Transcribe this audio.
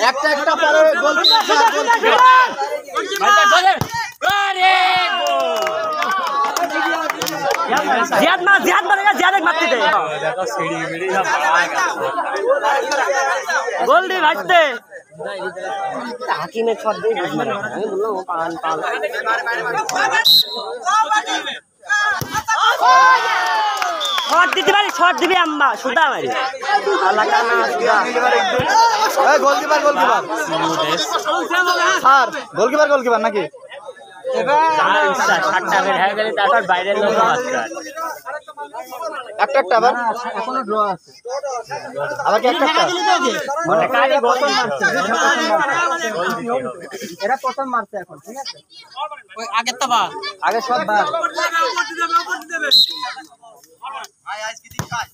একটা একটা পারে গোল জিয়াদ মারেगा জিয়াদ एक मारते थे गोल दी भाजते हाकी में शॉट दे मारे मैं बोल रहा हूं पान शॉट दिबे अम्मा सुधा मारी अल्लाह का ना सुधा ए गोलकीपर স্যার গোলकीপার নাকি সাতটা বের হয়ে গেলে তারপর বাইরের লোক মারছে একটা একটা আবার এখনো ড্র আছে আবার কি একটা একটা মানে কালে গোল মারছে এরা প্রথম মারছে এখন ঠিক আছে ওই আগের তো বা আগে সব বার ভাই আজকে দিন কাজ